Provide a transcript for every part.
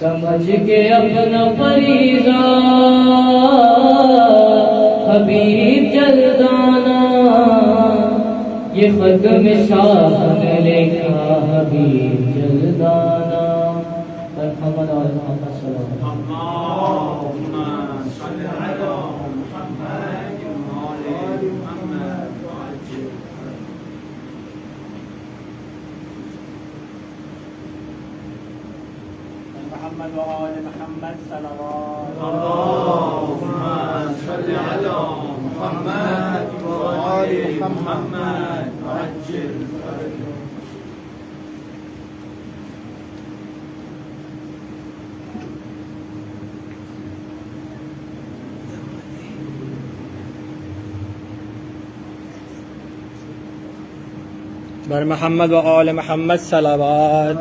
سمجھ کے اپنا فریضہ حبیب جلدانا، یہ خط میں شاہ نے لکھا حبیب جلدانا۔ محمد اور محمد صلی اللہ علیہ محمد وآل محمد صلوات اللهم صل على محمد وآل محمد وعجل فرجهم۔ بر محمد وآل محمد صلوات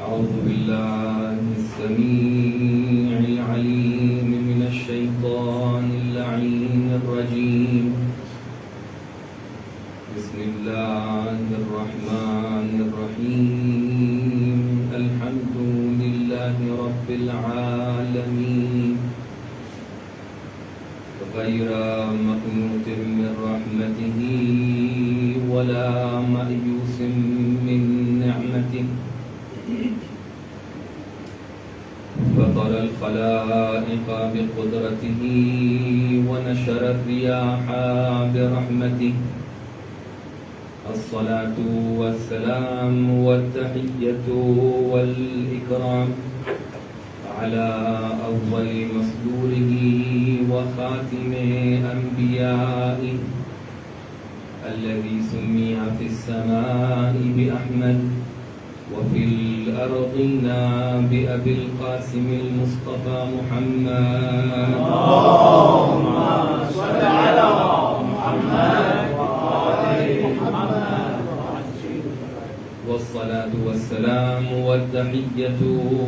أعوذ بالله السميع العليم من الشيطان اللعين الرجيم، بسم الله الرحمن الرحيم، الحمد لله رب العالمين، غير مقنوط من رحمته ولا مأيوس من نعمته، فطر الخلائق بقدرته ونشر الرياح برحمته، الصلاة والسلام والتحية والإكرام على أول مسلوله وخاتم أنبيائه الذي سمي في السماء بأحمد وفي الأرضين بأبي القاسم المصطفى محمد، اللهم صل على محمد وآل محمد والصلاة والسلام والتحية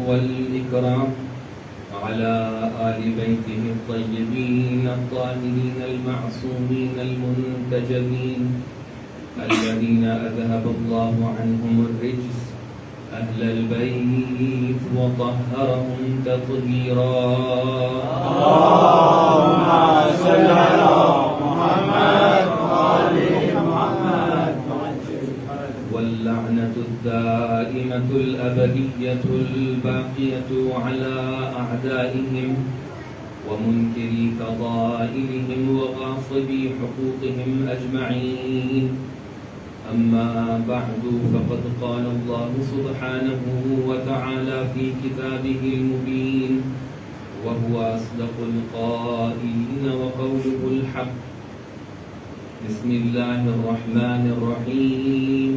والإكرام على آل بيته الطيبين الطاهرين المعصومين المنتجبين الذين أذهب الله عنهم الرجس أهل البيت وطهرهم تطهيرا، اللهم صل على محمد وآل محمد واللعنة الدائمة الأبدية الباقية على أعدائهم ومنكري فضائلهم وغاصبي حقوقهم أجمعين، أما بعد، فقد قال الله سبحانه وتعالى في كتابه المبين وهو أصدق القائلين وقوله الحق، بسم الله الرحمن الرحيم،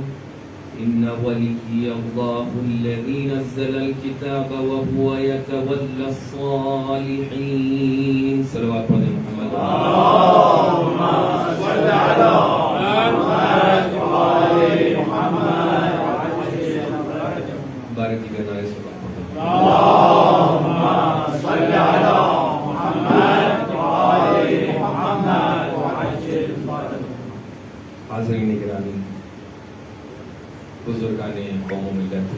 إن وليي الله الذي نزل الكتاب وهو يتولى الصالحين، صلوات محمد اللهم صل على محمد وآل محمد بارك الله اللهم صل على محمد وآل محمد وعجل فرجهم۔ حاضرین گرامی، بزرگان قوم و ملت،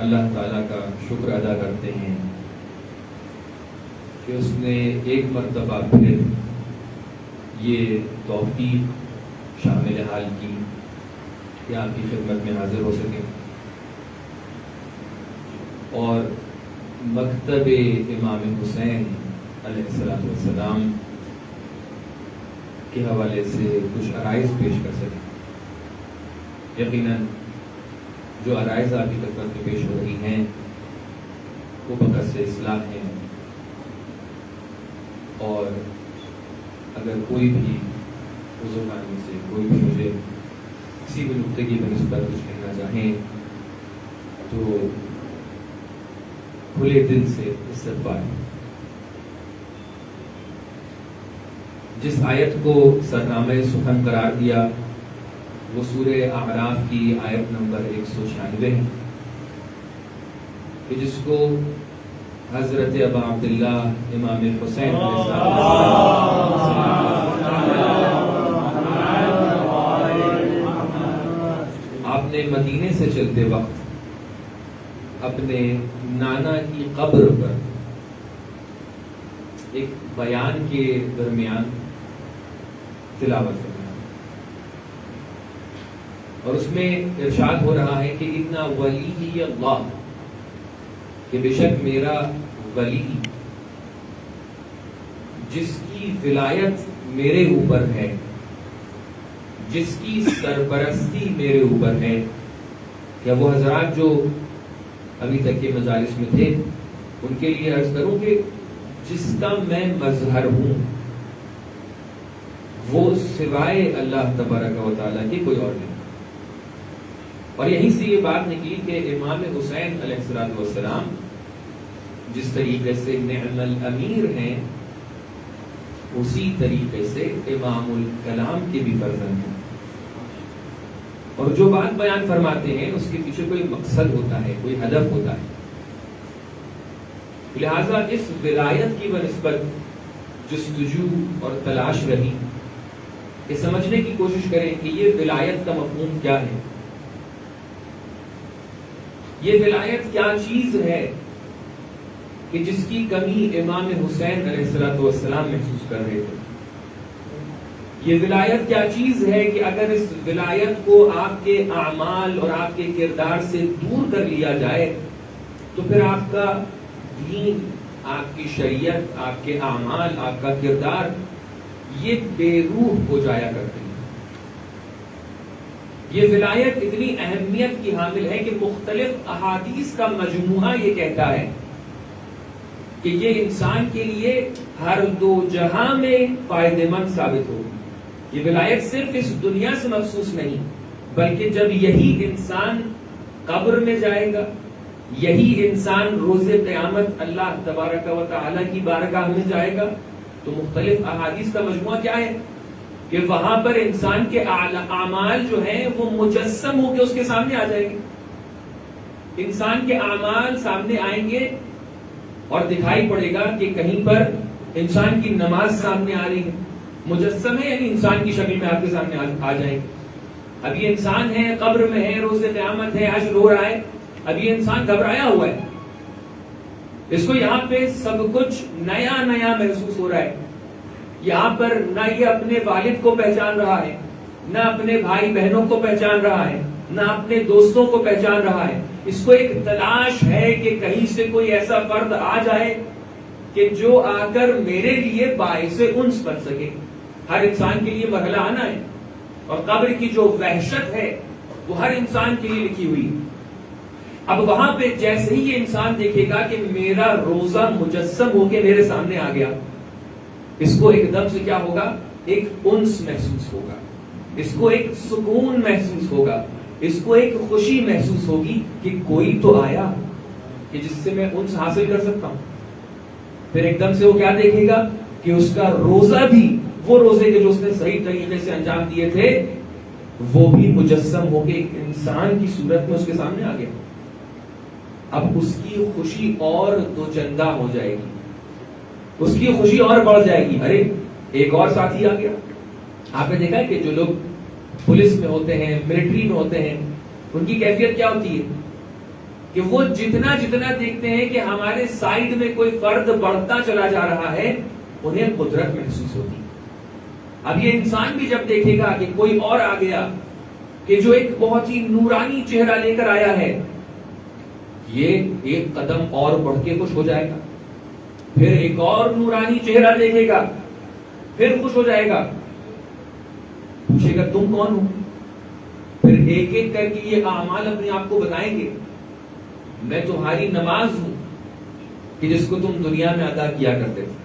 اللہ تعالیٰ کا شکر ادا کرتے ہیں کہ اس نے ایک مرتبہ پھر یہ توفیق شامل حال کی کہ آپ کی خدمت میں حاضر ہو سکیں اور مکتب امام حسین علیہ السلام کے حوالے سے کچھ عرائض پیش کر سکیں۔ یقیناً جو عرائض آپ کی خدمت میں پیش ہو رہی ہیں وہ بقصد اصلاح ہیں، اور اگر کوئی بھی بزرگان سے کوئی بھی مجھے کسی بھی نقطے کی بنسبت کچھ کہنا چاہیں تو کھلے دل سے استقبال. جس آیت کو سرنامہ سخن قرار دیا وہ سورہ اعراف کی آیت نمبر 196 ہے کہ جس کو حضرت ابا عبداللہ امام حسین علیہ آپ نے مدینے سے چلتے وقت اپنے نانا کی قبر پر ایک بیان کے درمیان تلاوت کرنا اور اس میں ارشاد ہو رہا ہے کہ اتنا ولی اللہ، کہ بے شک میرا ولی جس کی ولایت میرے اوپر ہے، جس کی سرپرستی میرے اوپر ہے. یا وہ حضرات جو ابھی تک کے مجالس میں تھے ان کے لیے عرض کروں کہ جس کا میں مظہر ہوں وہ سوائے اللہ تبارک و تعالیٰ کے کوئی اور نہیں. اور یہیں سے یہ بات نکلی کہ امام حسین علیہ السلام جس طریقے سے نعم الامیر ہیں اسی طریقے سے امام الکلام کے بھی فرزند ہیں. اور جو بات بیان فرماتے ہیں اس کے پیچھے کوئی مقصد ہوتا ہے، کوئی ہدف ہوتا ہے. لہذا اس ولایت کی بنسبت جستجو اور تلاش رہی کہ سمجھنے کی کوشش کریں کہ یہ ولایت کا مفہوم کیا ہے، یہ ولایت کیا چیز ہے کہ جس کی کمی امام حسین علیہ السلام محسوس کر رہے تھے. یہ ولایت کیا چیز ہے کہ اگر اس ولایت کو آپ کے اعمال اور آپ کے کردار سے دور کر لیا جائے تو پھر آپ کا دین، آپ کی شریعت، آپ کے اعمال، آپ کا کردار یہ بے روح ہو جایا کرتے ہیں. یہ ولایت اتنی اہمیت کی حامل ہے کہ مختلف احادیث کا مجموعہ یہ کہتا ہے کہ یہ انسان کے لیے ہر دو جہاں میں فائدہ مند ثابت ہوگی. یہ ولایت صرف اس دنیا سے مخصوص نہیں بلکہ جب یہی انسان قبر میں جائے گا، یہی انسان روز قیامت اللہ تبارک و تعالی کی بارگاہ میں جائے گا تو مختلف احادیث کا مجموعہ کیا ہے کہ وہاں پر انسان کے اعمال جو ہیں وہ مجسم ہو کے اس کے سامنے آ جائیں گے. انسان کے اعمال سامنے آئیں گے اور دکھائی پڑے گا کہ کہیں پر انسان کی نماز سامنے آ رہی ہے، مجسم ہے، یعنی انسان کی شکل میں آپ کے سامنے آ جائے گی. اب یہ انسان ہے، قبر میں ہے، روز قیامت ہے، حشر ہو رہا ہے. اب یہ انسان گھبرایا ہوا ہے، اس کو یہاں پہ سب کچھ نیا نیا محسوس ہو رہا ہے. یہاں پر نہ یہ اپنے والد کو پہچان رہا ہے، نہ اپنے بھائی بہنوں کو پہچان رہا ہے، نہ اپنے دوستوں کو پہچان رہا ہے. اس کو ایک تلاش ہے کہ کہیں سے کوئی ایسا فرد آ جائے کہ جو آ کر میرے لیے باعث انس بن سکے. ہر انسان کے لیے مرحلہ آنا ہے اور قبر کی جو وحشت ہے وہ ہر انسان کے لیے لکھی ہوئی. اب وہاں پہ جیسے ہی یہ انسان دیکھے گا کہ میرا روزہ مجسم ہو کے میرے سامنے آ گیا، اس کو ایک دم سے کیا ہوگا؟ ایک انس محسوس ہوگا، اس کو ایک سکون محسوس ہوگا، اس کو ایک خوشی محسوس ہوگی کہ کوئی تو آیا کہ جس سے میں انس حاصل کر سکتا ہوں. پھر ایک دم سے وہ کیا دیکھے گا کہ اس کا روزہ بھی، وہ روزے کے جو اس نے صحیح طریقے سے انجام دیے تھے وہ بھی مجسم ہو کے ایک انسان کی صورت میں اس کے سامنے آ گیا. اب اس کی خوشی اور دو چندہ ہو جائے گی، اس کی خوشی اور بڑھ جائے گی. ارے ایک اور ساتھی آ گیا. آپ نے دیکھا ہے کہ جو لوگ پولیس میں ہوتے ہیں، ملٹری میں ہوتے ہیں، ان کی کیفیت کیا ہوتی ہے کہ وہ جتنا جتنا دیکھتے ہیں کہ ہمارے سائیڈ میں کوئی فرد بڑھتا چلا جا رہا ہے انہیں قدرت محسوس ہوتی. اب یہ انسان بھی جب دیکھے گا کہ کوئی اور آ گیا کہ جو ایک بہت ہی نورانی چہرہ لے کر آیا ہے، یہ ایک قدم اور بڑھ کے خوش ہو جائے گا. پھر ایک اور نورانی چہرہ دیکھے گا، پھر خوش ہو جائے گا، پوچھے گا تم کون ہو. پھر ایک ایک کر کے یہ اعمال اپنے آپ کو بتائیں گے. میں تمہاری نماز ہوں کہ جس کو تم دنیا میں ادا کیا کرتے تھے.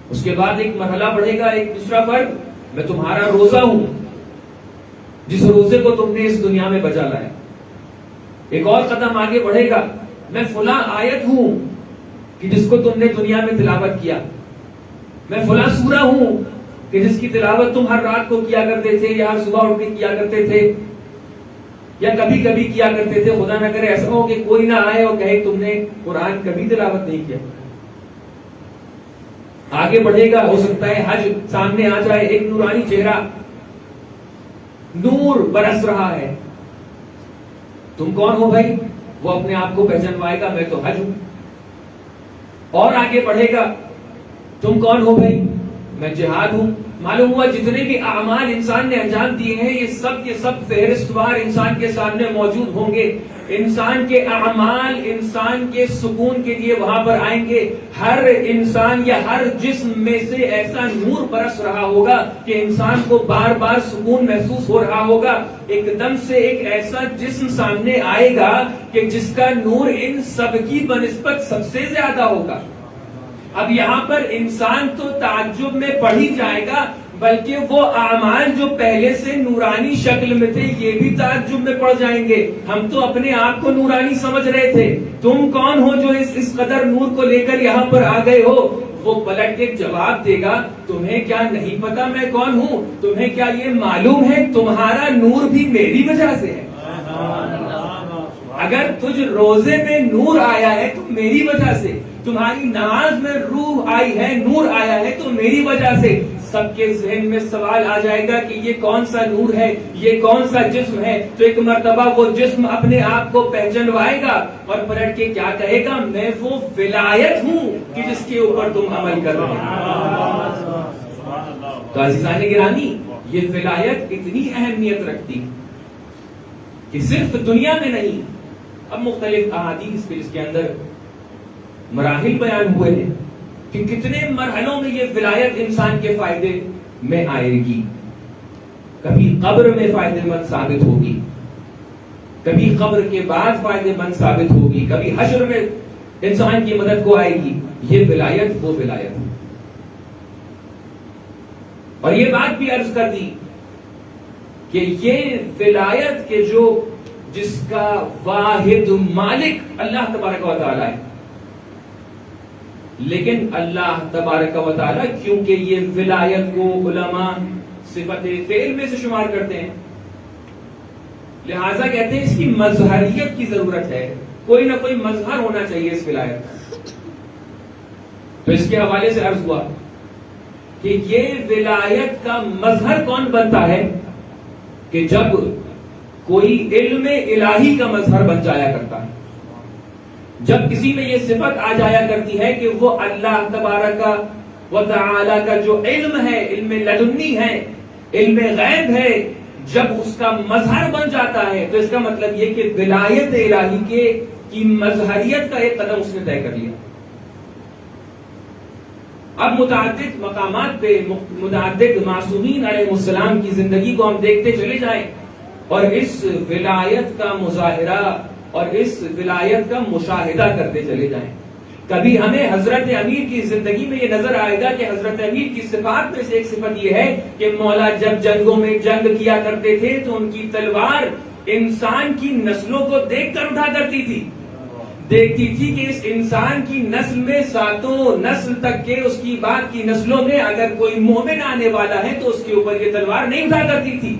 اس کے بعد ایک مرحلہ بڑھے گا، ایک دوسرا فرد میں تمہارا روزہ ہوں جس روزے کو تم نے اس دنیا میں بچا لایا. ایک اور قدم آگے بڑھے گا, میں فلاں آیت ہوں کہ جس کو تم نے دنیا میں تلاوت کیا, میں فلاں سورہ ہوں کہ جس کی تلاوت تم ہر رات کو کیا کرتے تھے یا ہر صبح اٹھ کے کیا کرتے تھے یا کبھی کبھی کیا کرتے تھے. خدا نہ کرے ایسا ہو کہ کوئی نہ آئے اور کہے تم نے قرآن کبھی تلاوت نہیں کیا. آگے بڑھے گا, ہو سکتا ہے حج سامنے آ جائے, ایک نورانی چہرہ نور برس رہا ہے, تم کون ہو بھائی؟ وہ اپنے آپ کو پہچانوائے گا, میں تو حج ہوں. اور آگے بڑھے گا, تم کون ہو بھائی؟ میں جہاد ہوں. معلوم ہوا جتنے بھی اعمال انسان نے انجام دیے ہیں یہ سب کے سب فہرست وار انسان کے سامنے موجود ہوں گے. انسان کے اعمال انسان کے سکون کے لیے وہاں پر آئیں گے. ہر انسان یا ہر جسم میں سے ایسا نور برس رہا ہوگا کہ انسان کو بار بار سکون محسوس ہو رہا ہوگا. ایک دم سے ایک ایسا جسم سامنے آئے گا کہ جس کا نور ان سب کی بنسبت سب سے زیادہ ہوگا. اب یہاں پر انسان تو تعجب میں پڑ ہی جائے گا, بلکہ وہ اعمال جو پہلے سے نورانی شکل میں تھے یہ بھی تعجب میں پڑ جائیں گے. ہم تو اپنے آپ کو نورانی سمجھ رہے تھے, تم کون ہو جو اس قدر نور کو لے کر یہاں پر آ گئے ہو؟ وہ پلٹ کے جواب دے گا, تمہیں کیا نہیں پتا میں کون ہوں؟ تمہیں کیا یہ معلوم ہے تمہارا نور بھی میری وجہ سے ہے؟ اگر تجھ روزے میں نور آیا ہے تو میری وجہ سے, تمہاری نماز میں روح آئی ہے, نور آیا ہے تو میری وجہ سے. سب کے ذہن میں سوال آ جائے گا کہ یہ کون سا نور ہے, یہ کون سا جسم ہے؟ تو ایک مرتبہ وہ جسم اپنے آپ کو پہچانوائے گا اور پلٹ کے کیا کہے گا, میں وہ ولایت ہوں کہ جس کے اوپر تم عمل کر رہے ہو. تو عزیزان گرامی, یہ ولایت اتنی اہمیت رکھتی کہ صرف دنیا میں نہیں, اب مختلف احادیث کے جس کے اندر مراحل بیان ہوئے ہیں کہ کتنے مرحلوں میں یہ ولایت انسان کے فائدے میں آئے گی. کبھی قبر میں فائدے مند ثابت ہوگی, کبھی قبر کے بعد فائدے مند ثابت ہوگی, کبھی حشر میں انسان کی مدد کو آئے گی. یہ ولایت وہ ولایت ہے. اور یہ بات بھی عرض کر دی کہ یہ ولایت کے جو جس کا واحد مالک اللہ تبارک و تعالی ہے, لیکن اللہ تبارک و تعالی کیونکہ یہ ولایت کو علماء صفت فعل میں سے شمار کرتے ہیں, لہذا کہتے ہیں اس کی مظہریت کی ضرورت ہے, کوئی نہ کوئی مظہر ہونا چاہیے اس ولایت کا. تو اس کے حوالے سے عرض ہوا کہ یہ ولایت کا مظہر کون بنتا ہے کہ جب کوئی علم الہی کا مظہر بن جایا کرتا ہے, جب کسی میں یہ صفت آ جایا کرتی ہے کہ وہ اللہ تبارک و تعالی کا جو علم ہے, علم لدنی ہے, علم غیب ہے, جب اس کا مظہر بن جاتا ہے تو اس کا مطلب یہ کہ ولایت الہی کی مظہریت کا ایک قدم اس نے طے کر لیا. اب متعدد مقامات پہ متعدد معصومین علیہ السلام کی زندگی کو ہم دیکھتے چلے جائیں اور اس ولایت کا مظاہرہ اور اس ولایت کا مشاہدہ کرتے چلے جائیں. کبھی ہمیں حضرت امیر کی زندگی میں یہ نظر آئے گا کہ حضرت امیر کی صفات میں سے ایک صفت یہ ہے کہ مولا جب جنگوں میں جنگ کیا کرتے تھے تو ان کی تلوار انسان کی نسلوں کو دیکھ کر اٹھا کرتی تھی, دیکھتی تھی کہ اس انسان کی نسل میں ساتوں نسل تک کے اس کی بعد کی نسلوں میں اگر کوئی مومن آنے والا ہے تو اس کے اوپر یہ تلوار نہیں اٹھا کرتی تھی.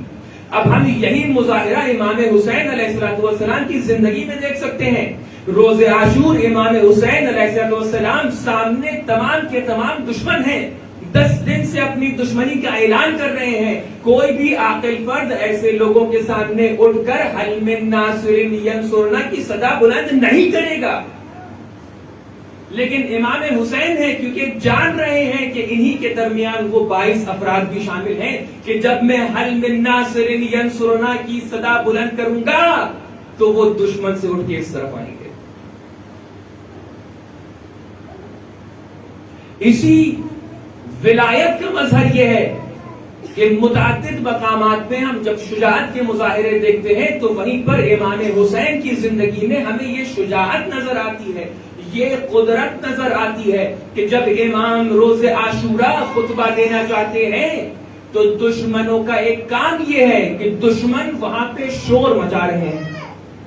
اب ہم یہی مظاہرہ امام حسین علیہ السلام کی زندگی میں دیکھ سکتے ہیں. روز عاشور امام حسین علیہ السلام سامنے تمام کے تمام دشمن ہیں, 10 دن سے اپنی دشمنی کا اعلان کر رہے ہیں. کوئی بھی عاقل فرد ایسے لوگوں کے سامنے اٹھ کر حل من ناصر ینصرنا کی صدا بلند نہیں کرے گا, لیکن امام حسین ہے کیونکہ جان رہے ہیں کہ انہی کے درمیان وہ 22 افراد بھی شامل ہیں کہ جب میں حل من ناصر ینصرنا کی صدا بلند کروں گا تو وہ دشمن سے اٹھ کے اس طرف آئیں گے. اسی ولایت کا مظہر یہ ہے کہ متعدد مقامات میں ہم جب شجاعت کے مظاہرے دیکھتے ہیں تو وہیں پر امام حسین کی زندگی میں ہمیں یہ شجاعت نظر آتی ہے, یہ قدرت نظر آتی ہے کہ جب امام روز عاشورہ خطبہ دینا چاہتے ہیں تو دشمنوں کا ایک کام یہ ہے کہ دشمن وہاں پہ شور مچا رہے ہیں.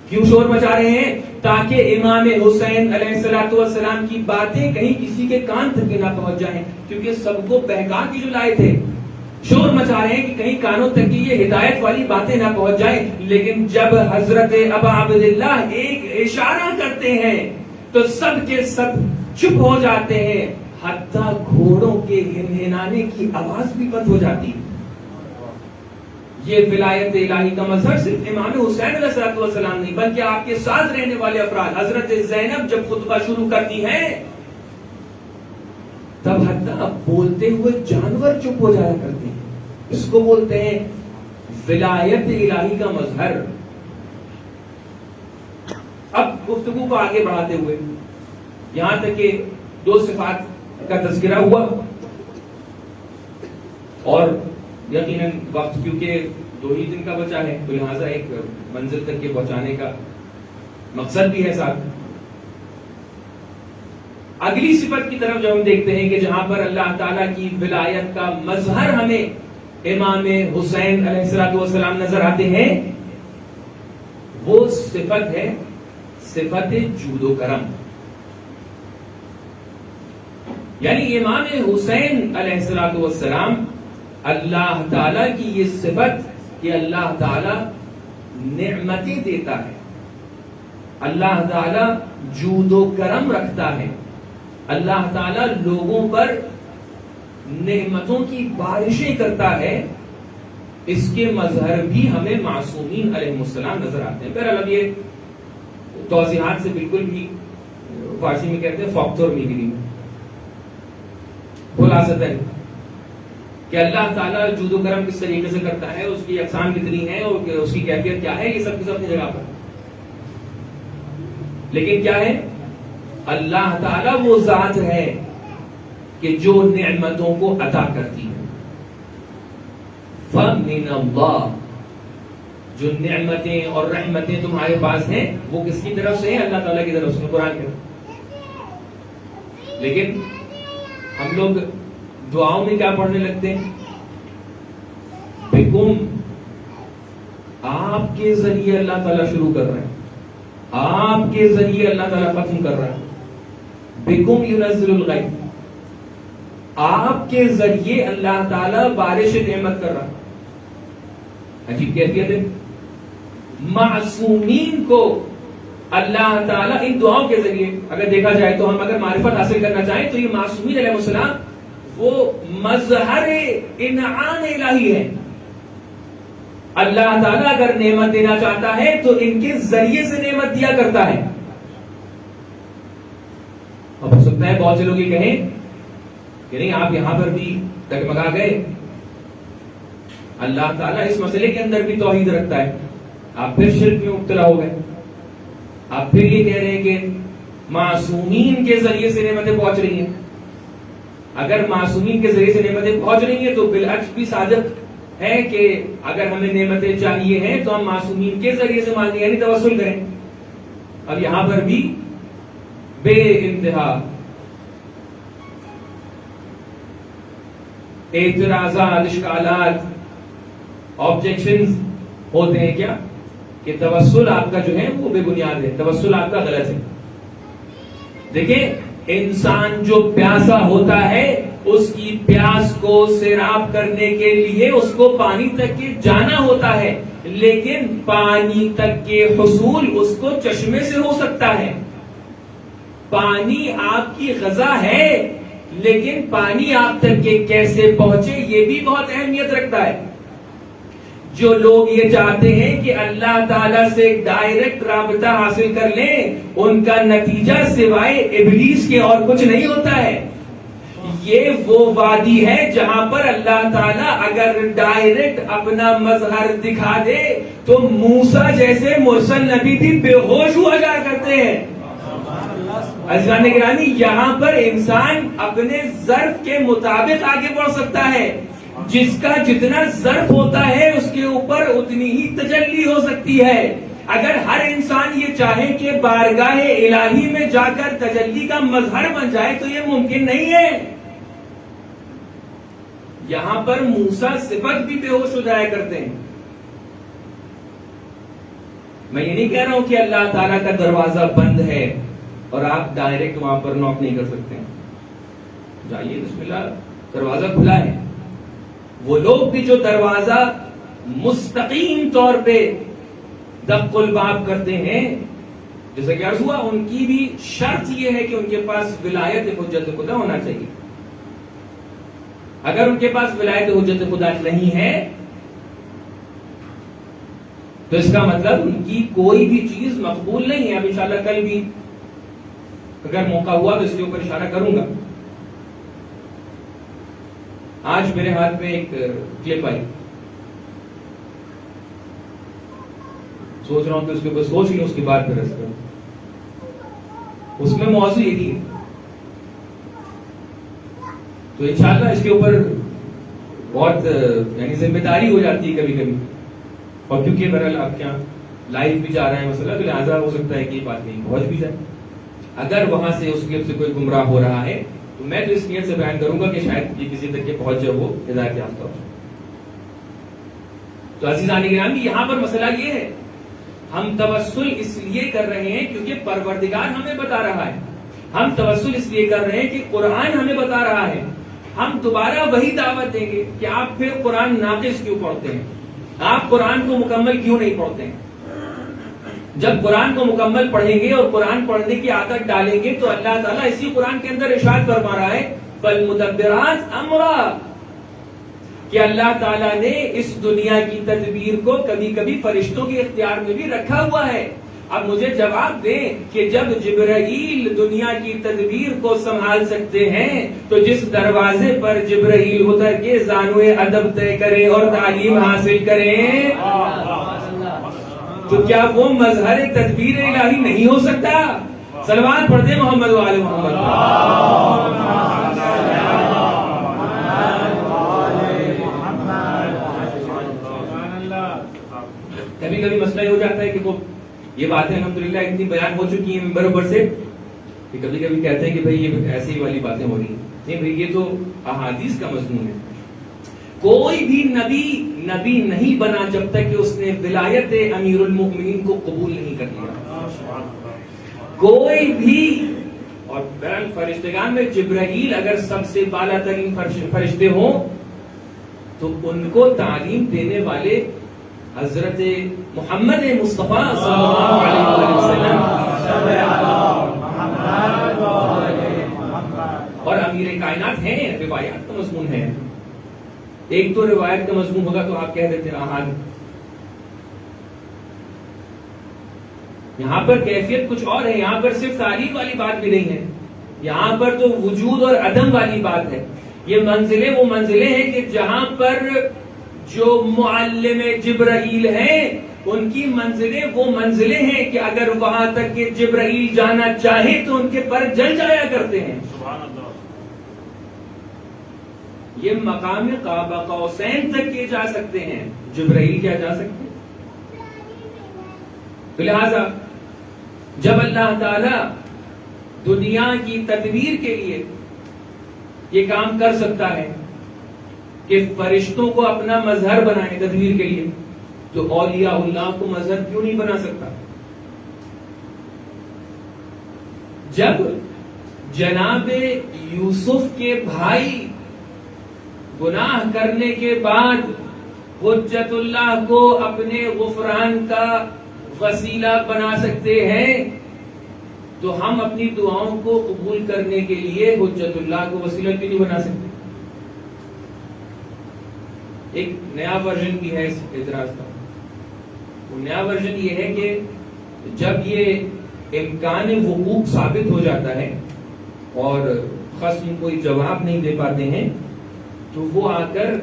کیوں شور مچا رہے ہیں؟ تاکہ امام حسین علیہ السلام کی باتیں کہیں کسی کے کان تک نہ پہنچ جائیں، کیونکہ سب کو بہکا کے جو لائے تھے. شور مچا رہے ہیں کہ کہیں کانوں تک کی یہ ہدایت والی باتیں نہ پہنچ جائیں. لیکن جب حضرت ابا عبداللہ ایک اشارہ کرتے ہیں تو سب کے سب چپ ہو جاتے ہیں، حتیٰ گھوڑوں کے ہنہنانے کی آواز بھی بند ہو جاتی ہے. یہ ولایت الہی کا مظہر صرف امام حسین علیہ السلام نہیں بلکہ آپ کے ساتھ رہنے والے افراد. حضرت زینب جب خطبہ شروع کرتی ہیں تب حتیٰ بولتے ہوئے جانور چپ ہو جایا کرتے ہیں. اس کو بولتے ہیں ولایت الہی کا مظہر. اب گفتگو کو آگے بڑھاتے ہوئے یہاں تک کہ 2 صفات کا تذکرہ ہوا، اور یقیناً وقت کیونکہ 2 ہی دن کا بچا ہے تو لہٰذا ایک منزل تک کے پہنچانے کا مقصد بھی ہے ساتھ. اگلی صفت کی طرف جب ہم دیکھتے ہیں کہ جہاں پر اللہ تعالیٰ کی ولایت کا مظہر ہمیں امام حسین علیہ السلام نظر آتے ہیں، وہ صفت ہے صفت جود و کرم. یعنی امام حسین علیہ السلام اللہ تعالیٰ کی یہ صفت کہ اللہ تعالیٰ نعمتیں دیتا ہے، اللہ تعالیٰ جود و کرم رکھتا ہے، اللہ تعالیٰ لوگوں پر نعمتوں کی بارشیں کرتا ہے، اس کے مظہر بھی ہمیں معصومین علیہ السلام نظر آتے ہیں. بہرحال اب یہ توضیحات سے بالکل بھی فارسی میں کہتے ہیں فاکتور میگری خلاصتاً کہ اللہ تعالیٰ جود و کرم کس طریقے سے کرتا ہے، اس کی اقسام کتنی ہیں اور اس کی کیفیت کیا ہے، یہ سب کچھ اپنی جگہ پر. لیکن کیا ہے؟ اللہ تعالیٰ وہ ذات ہے کہ جو نعمتوں کو عطا کرتی ہے. فَمِنَ اللَّهِ، جو نعمتیں اور رحمتیں تمہارے پاس ہیں وہ کس کی طرف سے ہیں؟ اللہ تعالیٰ کی طرف سے، قرآن کے. لیکن ہم لوگ دعاؤں میں کیا پڑھنے لگتے ہیں؟ بکم، آپ کے ذریعے اللہ تعالیٰ شروع کر رہا ہے، آپ کے ذریعے اللہ تعالیٰ ختم کر رہا ہے. بکم ينزل الغیث، آپ کے ذریعے اللہ تعالیٰ بارش نعمت کر رہا ہے. عجیب کیفیت ہے. معصومین کو اللہ تعالیٰ ان دعاؤں کے ذریعے اگر دیکھا جائے تو ہم اگر معرفت حاصل کرنا چاہیں تو یہ معصومین علیہ السلام وہ مظہر انعام الہی ہے. اللہ تعالیٰ اگر نعمت دینا چاہتا ہے تو ان کے ذریعے سے نعمت دیا کرتا ہے. اب ہو سکتا ہے بہت سے لوگ یہ کہیں کہ نہیں آپ یہاں پر بھی ڈگمگا گئے، اللہ تعالیٰ اس مسئلے کے اندر بھی توحید رکھتا ہے، آپ پھر شرک میں مبتلا ہو گئے. آپ پھر یہ کہہ رہے ہیں کہ معصومین کے ذریعے سے نعمتیں پہنچ رہی ہیں. اگر معصومین کے ذریعے سے نعمتیں پہنچ رہی ہیں تو بالعکس بھی صادق ہے کہ اگر ہمیں نعمتیں چاہیے ہیں تو ہم معصومین کے ذریعے سے مانگیں یعنی توسل کریں. اب یہاں پر بھی بے انتہا اعتراضات، اشکالات، آبجیکشنز ہوتے ہیں کیا کہ توسل آپ کا جو ہے وہ بے بنیاد ہے، توسل آپ کا غلط ہے. دیکھیں انسان جو پیاسا ہوتا ہے اس کی پیاس کو سیراب کرنے کے لیے اس کو پانی تک کے جانا ہوتا ہے، لیکن پانی تک کے حصول اس کو چشمے سے ہو سکتا ہے. پانی آپ کی غذا ہے لیکن پانی آپ تک کے کیسے پہنچے یہ بھی بہت اہمیت رکھتا ہے. جو لوگ یہ چاہتے ہیں کہ اللہ تعالیٰ سے ڈائریکٹ رابطہ حاصل کر لیں ان کا نتیجہ سوائے ابلیس کے اور کچھ نہیں ہوتا ہے. یہ وہ وادی ہے جہاں پر اللہ تعالیٰ اگر ڈائریکٹ اپنا مظہر دکھا دے تو موسیٰ جیسے مرسل نبی بھی بے ہوش ہوا جایا کرتے ہیں. عزیزان گرامی یہاں پر انسان اپنے ظرف کے مطابق آگے بڑھ سکتا ہے. جس کا جتنا ظرف ہوتا ہے اس کے اوپر اتنی ہی تجلی ہو سکتی ہے. اگر ہر انسان یہ چاہے کہ بارگاہ الہی میں جا کر تجلی کا مظہر بن جائے تو یہ ممکن نہیں ہے. یہاں پر موسیٰ صفت بھی بے ہوش ہو جایا کرتے ہیں. میں یہ نہیں کہہ رہا ہوں کہ اللہ تعالیٰ کا دروازہ بند ہے اور آپ ڈائریکٹ وہاں پر نوک نہیں کر سکتے ہیں. جائیے بسم اللہ، دروازہ کھلا ہے. وہ لوگ بھی جو دروازہ مستقیم طور پہ دق الباب کرتے ہیں، جیسا کہ عرض ہوا، ان کی بھی شرط یہ ہے کہ ان کے پاس ولایت حجت خدا ہونا چاہیے. اگر ان کے پاس ولایت حجت خدا نہیں ہے تو اس کا مطلب ان کی کوئی بھی چیز مقبول نہیں ہے. اب انشاءاللہ کل بھی اگر موقع ہوا تو اس کے اوپر اشارہ کروں گا. آج میرے ہاتھ میں ایک کلپ آئی، سوچ رہا ہوں کہ اس کے اوپر سوچ لوں، اس کے بعد پھر رس کروں. اس میں موضوع یہی ہے. تو انشاءاللہ اس کے اوپر بہت یعنی ذمہ داری ہو جاتی ہے کبھی کبھی، اور کیونکہ بہرحال آپ کے یہاں لائیو بھی جا رہا ہے مسئلہ، تو لہٰذا ہو سکتا ہے کہ یہ بات نہیں پہنچ بھی جائے. اگر وہاں سے اس کلپ سے کوئی گمراہ ہو رہا ہے تو میں تو اس نیت سے بیان کروں گا کہ شاید یہ کسی تک کے پہنچ جائے، وہ ہدایت یافتہ ہو. تو عزیزان گرامی، یہاں پر مسئلہ یہ ہے، ہم توسل اس لیے کر رہے ہیں کیونکہ پروردگار ہمیں بتا رہا ہے. ہم توسل اس لیے کر رہے ہیں کہ قرآن ہمیں بتا رہا ہے. ہم دوبارہ وہی دعوت دیں گے کہ آپ پھر قرآن ناقص کیوں پڑھتے ہیں، آپ قرآن کو مکمل کیوں نہیں پڑھتے ہیں. جب قرآن کو مکمل پڑھیں گے اور قرآن پڑھنے کی عادت ڈالیں گے تو اللہ تعالیٰ اسی قرآن کے اندر ارشاد فرما رہا ہے فَالْمُدَبِّرَاتِ أَمْرًا، کہ اللہ تعالیٰ نے اس دنیا کی تدبیر کو کبھی کبھی فرشتوں کے اختیار میں بھی رکھا ہوا ہے. اب مجھے جواب دیں کہ جب جبرائیل دنیا کی تدبیر کو سنبھال سکتے ہیں تو جس دروازے پر جبرائیل اتر کے زانوئے ادب طے کریں اور تعلیم حاصل کریں تو کیا وہ مظہر تدبیر الہی نہیں ہو سکتا؟ صلوات پڑھ دیں محمد و آل محمد. کبھی کبھی مسئلہ یہ ہو جاتا ہے کہ وہ یہ باتیں الحمدللہ اتنی بیان ہو چکی ہیں ممبر اوپر سے کہ کبھی کبھی کہتے ہیں کہ بھئی یہ ایسی والی باتیں ہو رہی ہیں. نہیں بھئی، یہ تو احادیث کا مضمون ہے. کوئی بھی نبی نہیں بنا جب تک کہ اس نے ولایت امیر المؤمنین کو قبول نہیں کر لیا. کوئی بھی، اور بہرحال فرشتگان میں جبرائیل اگر سب سے بالا ترین فرشتے ہوں تو ان کو تعلیم دینے والے حضرت محمد مصطفیٰ صلی اللہ علیہ وسلم اور امیر کائنات ہیں. روایات کا مضمون ہے. ایک تو روایت کا مضمون ہوگا تو آپ کہہ دیتے ہیں احاد. یہاں پر کیفیت کچھ اور ہے. یہاں پر صرف تعلیم والی بات بھی نہیں ہے، یہاں پر تو وجود اور عدم والی بات ہے. یہ منزلیں وہ منزلیں ہیں کہ جہاں پر جو معلم جبرائیل ہیں ان کی منزلیں وہ منزلیں ہیں کہ اگر وہاں تک کہ جبرائیل جانا چاہے تو ان کے پر جل جایا کرتے ہیں. یہ مقام قاب قوسین تک یہ جا سکتے ہیں، جبرائیل کیا جا سکتے ہیں. تو لہذا جب اللہ تعالی دنیا کی تدبیر کے لیے یہ کام کر سکتا ہے کہ فرشتوں کو اپنا مظہر بنائے تدبیر کے لیے، تو اولیاء اللہ کو مظہر کیوں نہیں بنا سکتا؟ جب جناب یوسف کے بھائی گناہ کرنے کے بعد حجت اللہ کو اپنے غفران کا وسیلہ بنا سکتے ہیں تو ہم اپنی دعاؤں کو قبول کرنے کے لیے حجت اللہ کو وسیلہ کیوں نہیں بنا سکتے؟ ایک نیا ورژن بھی ہے اس اعتراض کا. وہ نیا ورژن یہ ہے کہ جب یہ امکان وقوع ثابت ہو جاتا ہے اور خصم کوئی جواب نہیں دے پاتے ہیں تو وہ آ کر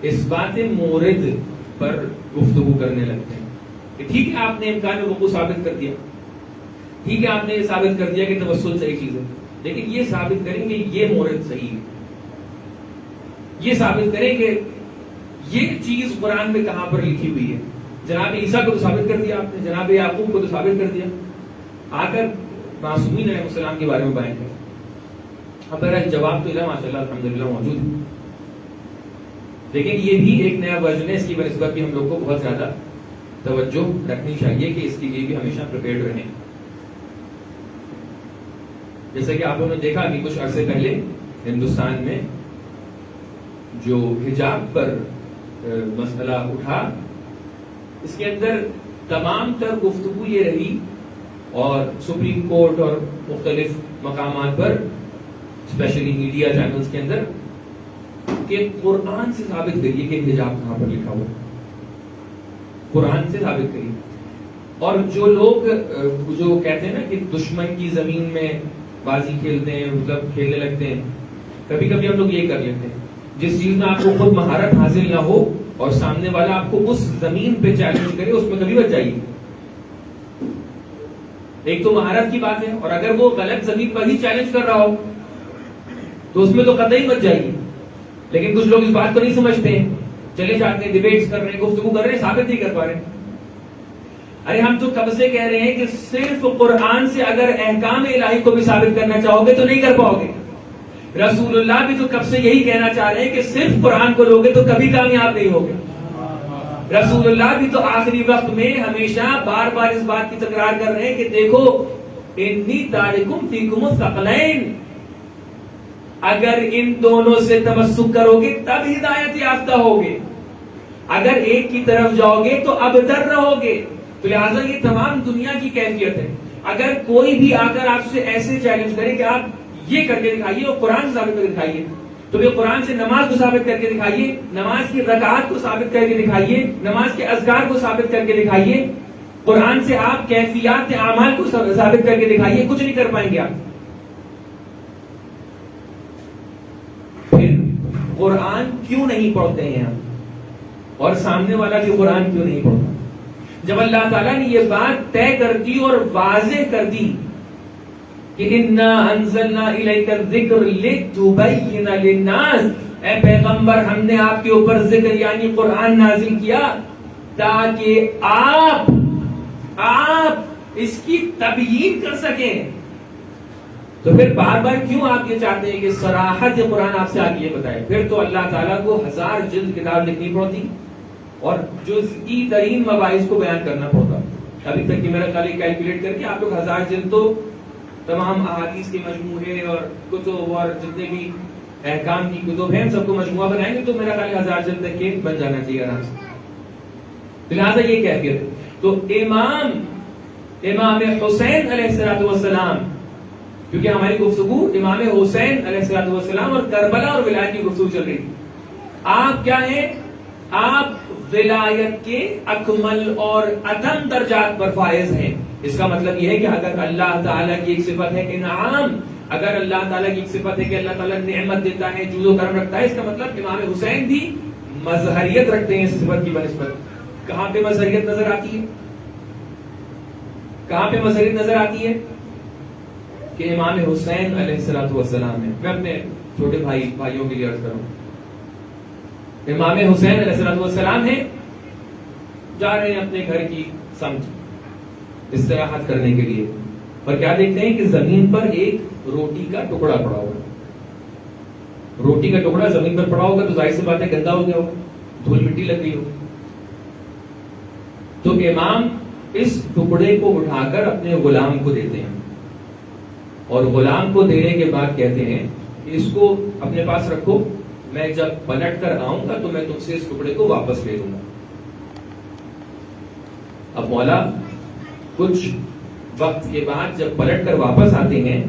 اس بات مورد پر گفتگو کرنے لگتے ہیں کہ ٹھیک ہے آپ نے امکان وقوع ثابت کر دیا، ٹھیک ہے آپ نے یہ ثابت کر دیا کہ توسل صحیح چیز ہے، لیکن یہ ثابت کریں کہ یہ مورد صحیح ہے، یہ ثابت کریں کہ یہ چیز قرآن میں کہاں پر لکھی ہوئی ہے. جناب عیسیٰ کو تو ثابت کر دیا آپ نے، جناب یعقوب کو تو ثابت کر دیا، آ کر معصومین علیہ السلام کے بارے میں بیان کریں. اب میرا جواب تو ماشاء اللہ الحمدللہ موجود ہے. لیکن یہ بھی ایک نیا ورژن ہے، اس کی بنسبت بھی ہم لوگ کو بہت زیادہ توجہ رکھنی چاہیے کہ اس کے لیے بھی ہمیشہ پریپیئرڈ رہیں. جیسا کہ آپ لوگوں نے دیکھا کہ کچھ عرصے پہلے ہندوستان میں جو حجاب پر مسئلہ اٹھا، اس کے اندر تمام تر گفتگو یہ رہی، اور سپریم کورٹ اور مختلف مقامات پر اسپیشلی میڈیا چینلز کے اندر، کہ قرآن سے ثابت کریے کہ حجاب کہاں پر لکھا ہوا، قرآن سے ثابت کریے. اور جو لوگ جو کہتے ہیں نا کہ دشمن کی زمین میں بازی کھیلتے ہیں، مطلب کھیلنے لگتے ہیں، کبھی کبھی ہم لوگ یہ کر لیتے ہیں، جس چیز میں آپ کو خود مہارت حاصل نہ ہو اور سامنے والا آپ کو اس زمین پہ چیلنج کرے، اس میں کبھی بچ جائیے. ایک تو مہارت کی بات ہے، اور اگر وہ غلط زمین پر ہی چیلنج کر رہا ہو تو اس میں تو قطعی بچ جائیے. لیکن کچھ لوگ اس بات کو نہیں سمجھتے ہیں، چلے جاتے ہیں، ڈیبیٹس کر رہے ہیں، گفتگو کر رہے ہیں، ثابت نہیں کر پا رہے. ارے ہم تو کب سے کہہ رہے ہیں کہ صرف قرآن سے اگر احکام الہی کو بھی ثابت کرنا چاہو گے تو نہیں کر پاؤ گے. رسول اللہ بھی تو کب سے یہی کہنا چاہ رہے ہیں کہ صرف قرآن کو لوگے تو کبھی کامیاب نہیں ہوگے. رسول اللہ بھی تو آخری وقت میں ہمیشہ بار بار اس بات کی تکرار کر رہے ہیں کہ دیکھو انی تارکم فیکم الثقلین، اگر ان دونوں سے تمسک کرو گے تب ہدایت یافتہ ہوگے، اگر ایک کی طرف جاؤ گے تو ابتر رہو گے. تو لہٰذا یہ تمام دنیا کی کیفیت ہے. اگر کوئی بھی آ کر آپ سے ایسے چیلنج کرے کہ آپ یہ کر کے دکھائیے اور قرآن سے ثابت کر کے دکھائیے، تو پھر قرآن سے نماز کو ثابت کر کے دکھائیے، نماز کی رکعات کو ثابت کر کے دکھائیے، نماز کے اذکار کو ثابت کر کے دکھائیے، قرآن سے آپ کیفیات اعمال کو ثابت کر کے دکھائیے، کچھ نہیں کر پائیں گے آپ. پھر قرآن کیوں نہیں پڑھتے ہیں آپ، اور سامنے والا بھی قرآن کیوں نہیں پڑھتا؟ جب اللہ تعالیٰ نے یہ بات طے کر دی اور واضح کر دی کہ اِنَّا أَنزَلْنَا إِلَيْكَ الذِّكْرَ لِتُبَيِّنَ لِلنَّاسِ، اے پیغمبر ہم نے آپ کے اوپر ذکر یعنی قرآن نازل کیا تاکہ آپ اس کی تبیین کر سکیں. تو پھر بار بار کیوں آپ یہ چاہتے ہیں کہ صراحت قرآن آپ سے آگے یہ بتائے؟ پھر تو اللہ تعالیٰ کو 1000 جلد کتاب لکھنی پڑتی اور جزئی ترین مباحث کو بیان کرنا پڑتا. ابھی تک کہ میرا خالی کیلکولیٹ کر کے آپ لوگ 1000 جلد تو تمام احادیث کے مجموعے اور کتب اور جتنے بھی احکام کی کتب ہیں سب کو مجموعہ بنائیں گے تو میرا خالی 1000 جلد تک کے بن جانا چاہیے آرام سے. لہٰذا یہ کیفیت ہے. تو امام حسین علیہ السلام، کیونکہ ہماری گفتگو امام حسین علیہ السلام اور کربلا اور ولایت کی گفتگو چل رہی تھی. آپ کیا ہیں؟ آپ ولایت کے اکمل اور اتم درجات پر فائز ہیں. اس کا مطلب یہ ہے کہ اگر اللہ تعالیٰ کی ایک صفت ہے انعام، اگر اللہ تعالیٰ کی ایک صفت ہے کہ اللہ تعالیٰ نعمت دیتا ہے، جود و کرم رکھتا ہے، اس کا مطلب امام حسین بھی مظہریت رکھتے ہیں اس صفت کی بنسبت. کہاں پہ مظہریت نظر آتی ہے؟ کہاں پہ مظہریت نظر آتی ہے؟ کہ امام حسین علیہ السلام ہے. میں اپنے چھوٹے بھائیوں کے لیے عرض کروں، امام حسین علیہ السلام ہیں، جا رہے ہیں اپنے گھر کی سمت استراحت کرنے کے لیے، اور کیا دیکھتے ہیں کہ زمین پر ایک روٹی کا ٹکڑا پڑا ہوا. روٹی کا ٹکڑا زمین پر پڑا ہوگا تو ظاہر سی بات ہے گندا ہو گیا ہوگا، دھول مٹی لگ گئی ہو. تو امام اس ٹکڑے کو اٹھا کر اپنے غلام کو دیتے ہیں، اور غلام کو دینے کے بعد کہتے ہیں کہ اس کو اپنے پاس رکھو، میں جب پلٹ کر آؤں گا تو میں تم سے اس ٹکڑے کو واپس لے لوں گا. اب مولا کچھ وقت کے بعد جب پلٹ کر واپس آتے ہیں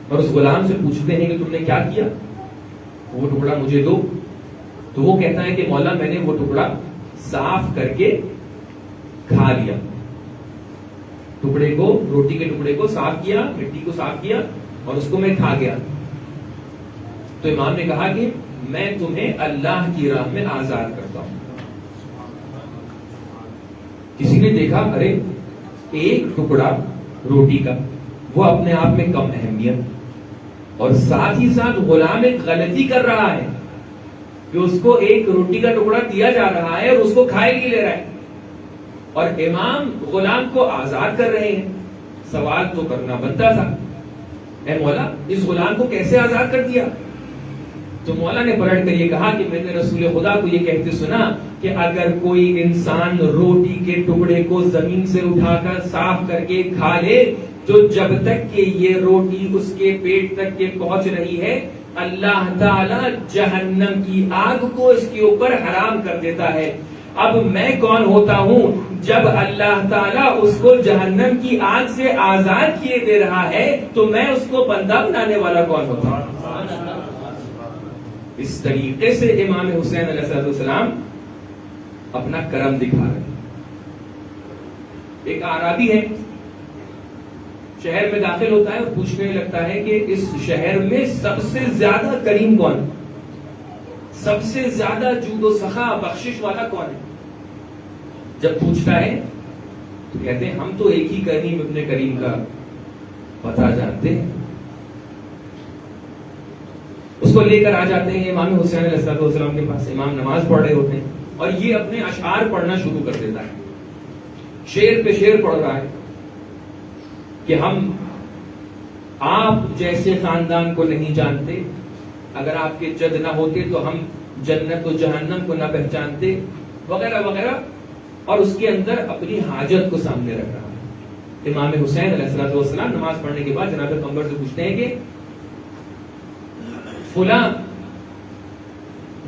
اور اس غلام سے پوچھتے ہیں کہ تم نے کیا کیا، وہ ٹکڑا مجھے دو. تو وہ کہتا ہے کہ مولا میں نے وہ ٹکڑا صاف کر کے کھا لیا. ٹکڑے کو، روٹی کے ٹکڑے کو صاف کیا، مٹی کو صاف کیا اور اس کو میں کھا گیا. تو امام نے کہا کہ میں تمہیں اللہ کی راہ میں آزاد کرتا ہوں. کسی نے دیکھا ارے ایک ٹکڑا روٹی کا وہ اپنے آپ میں کم اہمیت، اور ساتھ ہی ساتھ غلام ایک غلطی کر رہا ہے کہ اس کو ایک روٹی کا ٹکڑا دیا جا رہا ہے اور اس کو کھائے نہیں لے رہا ہے، اور امام غلام کو آزاد کر رہے ہیں. سوال تو کرنا بنتا تھا، اے مولا اس غلام کو کیسے آزاد کر دیا؟ تو مولا نے پلٹ کر یہ کہا کہ میں نے رسول خدا کو یہ کہتے سنا کہ اگر کوئی انسان روٹی کے ٹکڑے کو زمین سے اٹھا کر صاف کر کے کھا لے تو جب تک کہ یہ روٹی اس کے پیٹ تک کے پہنچ رہی ہے اللہ تعالی جہنم کی آگ کو اس کے اوپر حرام کر دیتا ہے. اب میں کون ہوتا ہوں جب اللہ تعالیٰ اس کو جہنم کی آگ سے آزاد کیے دے رہا ہے تو میں اس کو بندہ بنانے والا کون ہوتا ہوں. اس طریقے سے امام حسین علیہ السلام اپنا کرم دکھا رہے ہیں. ایک اعرابی ہے, شہر میں داخل ہوتا ہے اور پوچھنے لگتا ہے کہ اس شہر میں سب سے زیادہ کریم کون ہے, سب سے زیادہ جود و سخا بخشش والا کون ہے. جب پوچھتا ہے تو کہتے ہیں ہم تو ایک ہی کریم ابن کریم کا پتہ جانتے ہیں. اس کو لے کر آ جاتے ہیں امام حسین علیہ السلام کے پاس. امام نماز پڑھ رہے ہوتے ہیں اور یہ اپنے اشعار پڑھنا شروع کر دیتا ہے. شعر پہ شعر پڑھ رہا ہے کہ ہم آپ جیسے خاندان کو نہیں جانتے, اگر آپ کے جد نہ ہوتے تو ہم جنت و جہنم کو نہ پہچانتے, وغیرہ وغیرہ. اور اس کے اندر اپنی حاجت کو سامنے رکھ رہا ہے. امام حسین علیہ السلام نماز پڑھنے کے بعد جناب پیغمبر سے پوچھتے ہیں کہ فلاں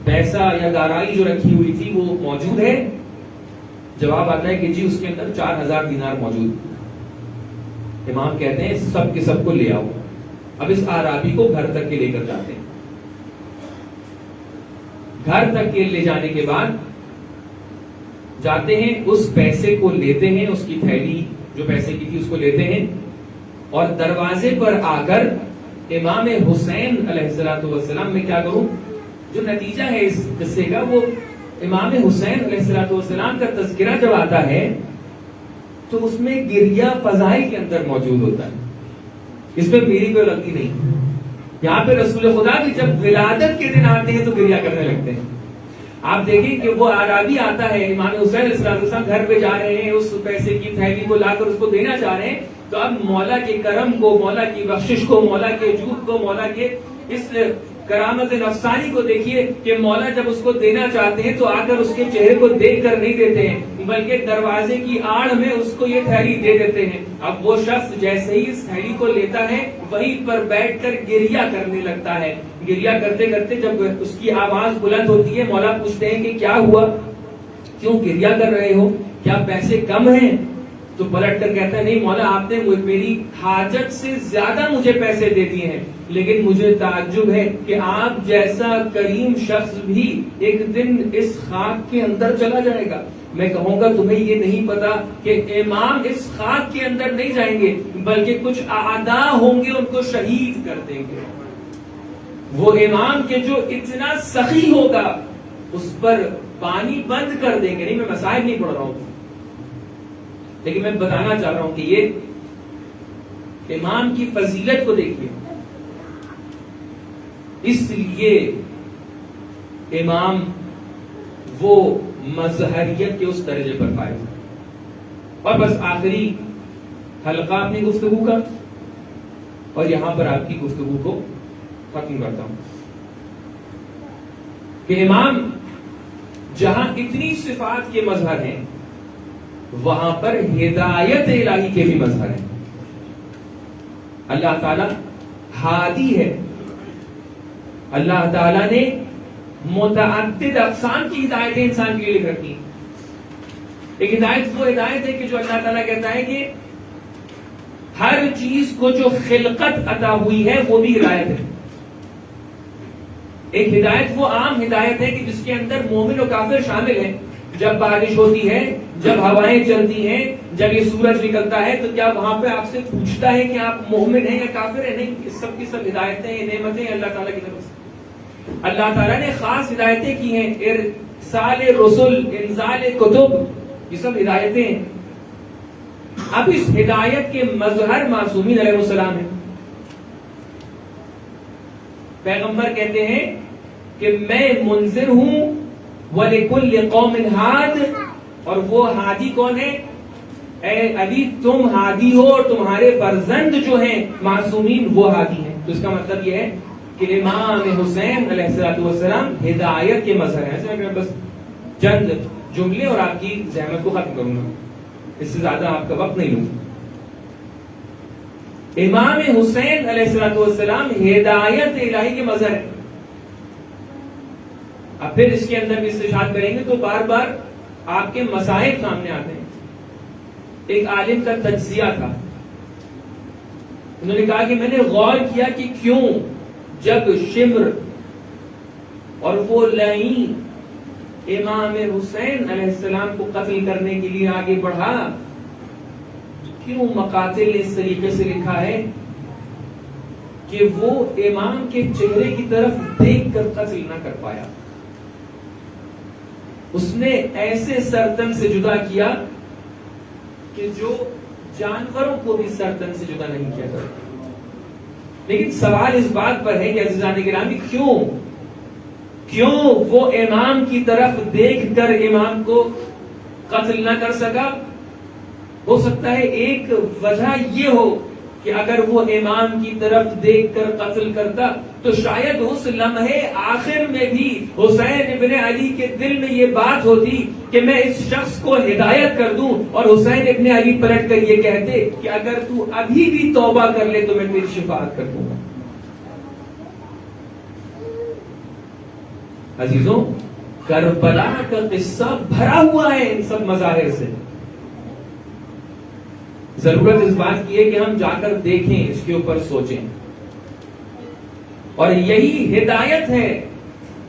پیسہ یا گارائی جو رکھی ہوئی تھی وہ موجود ہے؟ جواب آتا ہے کہ جی اس کے اندر 4000 دینار موجود. امام کہتے ہیں سب کے سب کو لے آؤ. اب اس اعرابی کو گھر تک کے لے کر جاتے ہیں. گھر تک کے لے جانے کے بعد جاتے ہیں, اس پیسے کو لیتے ہیں, اس کی تھیلی جو پیسے کی تھی اس کو لیتے ہیں اور دروازے پر آ کر امام حسین علیہ السلام میں کیا کروں, جو نتیجہ ہے اس قصے کا وہ امام حسین علیہ السلام کا تذکرہ جب آتا ہے تو اس میں گریہ فضائل کے اندر موجود ہوتا ہے. اس میں میری کوئی غلطی نہیں. یہاں پہ رسول خدا بھی جب ولادت کے دن آتے ہیں تو گریہ کرنے لگتے ہیں. آپ دیکھیں کہ وہ اعرابی آتا ہے, امام حسین علیہ السلام گھر پہ جا رہے ہیں, اس پیسے کی تھیلی کو لا کر اس کو دینا چاہ رہے ہیں, تو اب مولا کے کرم کو, مولا کی بخشش کو, مولا کے جود کو, مولا کے اس کرامت نفسانی کو دیکھیے کہ مولا جب اس کو دینا چاہتے ہیں تو آ کر اس کے چہرے کو دیکھ کر نہیں دیتے ہیں بلکہ دروازے کی آڑ میں اس کو یہ تھیلی دے دیتے ہیں. اب وہ شخص جیسے ہی اس تھیلی کو لیتا ہے وہیں پر بیٹھ کر گریہ کرنے لگتا ہے. گریہ کرتے کرتے جب اس کی آواز بلند ہوتی ہے مولا پوچھتے ہیں کہ کیا ہوا, کیوں گریہ کر رہے ہو, کیا پیسے کم ہیں؟ تو پلٹ کر کہتا ہے نہیں مولا آپ نے میری حاجت سے زیادہ مجھے پیسے دے دیے ہیں, لیکن مجھے تعجب ہے کہ آپ جیسا کریم شخص بھی ایک دن اس خاک کے اندر چلا جائے گا. میں کہوں گا تمہیں یہ نہیں پتا کہ امام اس خاک کے اندر نہیں جائیں گے بلکہ کچھ اعداء ہوں گے ان کو شہید کر دیں گے. وہ امام کے جو اتنا سخی ہوگا اس پر پانی بند کر دیں گے. نہیں میں مسائل نہیں پڑھ رہا ہوں لیکن میں بتانا چاہ رہا ہوں کہ یہ امام کی فضیلت کو دیکھیے. اس لیے امام وہ مظہریت کے اس درجے پر فائز. اور بس آخری حلقہ اپنی گفتگو کا اور یہاں پر آپ کی گفتگو کو ختم کرتا ہوں کہ امام جہاں اتنی صفات کے مظہر ہیں وہاں پر ہدایت الہی کے بھی مظہر ہیں. اللہ تعالی ہادی ہے. اللہ تعالیٰ نے متعدد اقسام کی ہدایتیں انسان کے لیے لکھ رکھی ہیں. ایک ہدایت وہ ہدایت ہے کہ جو اللہ تعالیٰ کہتا ہے کہ ہر چیز کو جو خلقت عطا ہوئی ہے وہ بھی ہدایت ہے. ایک ہدایت وہ عام ہدایت ہے کہ جس کے اندر مومن و کافر شامل ہیں. جب بارش ہوتی ہے, جب ہوائیں چلتی ہیں, جب یہ سورج نکلتا ہے تو کیا وہاں پہ آپ سے پوچھتا ہے کہ آپ مومن ہیں یا کافر ہیں؟ نہیں, سب کی سب ہدایتیں نعمتیں اللہ تعالیٰ کی طرف سے. اللہ تعالیٰ نے خاص ہدایتیں کی ہیں, ارسال رسل, انزال کتب, یہ سب ہدایتیں ہیں. اب اس ہدایت کے مظہر معصومین علیہ السلام ہیں. پیغمبر کہتے ہیں کہ میں منذر ہوں وَلِكُلِّ قَوْمٍ ہاد, اور وہ ہادی کون ہے؟ اے علی تم ہادی ہو اور تمہارے فرزند جو ہیں معصومین وہ ہادی ہیں. تو اس کا مطلب یہ ہے کہ امام حسین علیہ السلام ہدایت کے مظہر ہیں. ایسے میں بس چند جملے اور آپ کی زحمت کو ختم کروں گا, اس سے زیادہ آپ کا وقت نہیں لوں. امام حسین علیہ السلام ہدایت الہی کے مظہر ہیں. اب پھر اس کے اندر بھی استشہاد کریں گے تو بار بار آپ کے مصائب سامنے آتے ہیں. ایک عالم کا تجزیہ تھا, انہوں نے کہا کہ میں نے غور کیا کہ کیوں جب شمر اور وہ لعین امام حسین علیہ السلام کو قتل کرنے کے لیے آگے بڑھا, کیوں مقاتل نے اس طریقے سے لکھا ہے کہ وہ امام کے چہرے کی طرف دیکھ کر قتل نہ کر پایا. اس نے ایسے سرتن سے جدا کیا کہ جو جانوروں کو بھی سرتن سے جدا نہیں کیا کرتا. لیکن سوال اس بات پر ہے کہ عزیزان گرامی, کیوں وہ امام کی طرف دیکھ کر امام کو قتل نہ کر سکا؟ ہو سکتا ہے ایک وجہ یہ ہو کہ اگر وہ امام کی طرف دیکھ کر قتل کرتا تو شاید اس لمحے آخر میں بھی حسین ابن علی کے دل میں یہ بات ہوتی کہ میں اس شخص کو ہدایت کر دوں, اور حسین ابن علی پلٹ کر یہ کہتے کہ اگر تو ابھی بھی توبہ کر لے تو میں تیری شفاعت کر دوں گا. عزیزوں, کربلا کا قصہ بھرا ہوا ہے ان سب مظاہر سے. ضرورت اس بات کی ہے کہ ہم جا کر دیکھیں, اس کے اوپر سوچیں. اور یہی ہدایت ہے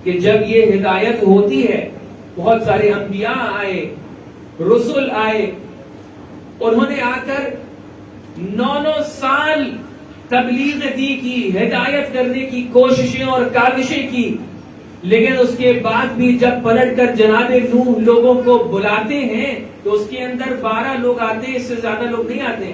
کہ جب یہ ہدایت ہوتی ہے, بہت سارے انبیاء آئے, رسول آئے, انہوں نے آ کر 9 سال تبلیغ دی کی, ہدایت کرنے کی کوششیں اور کاوشیں کی, لیکن اس کے بعد بھی جب پلٹ کر جناب نوح لوگوں کو بلاتے ہیں تو اس کے اندر 12 لوگ آتے ہیں, اس سے زیادہ لوگ نہیں آتے.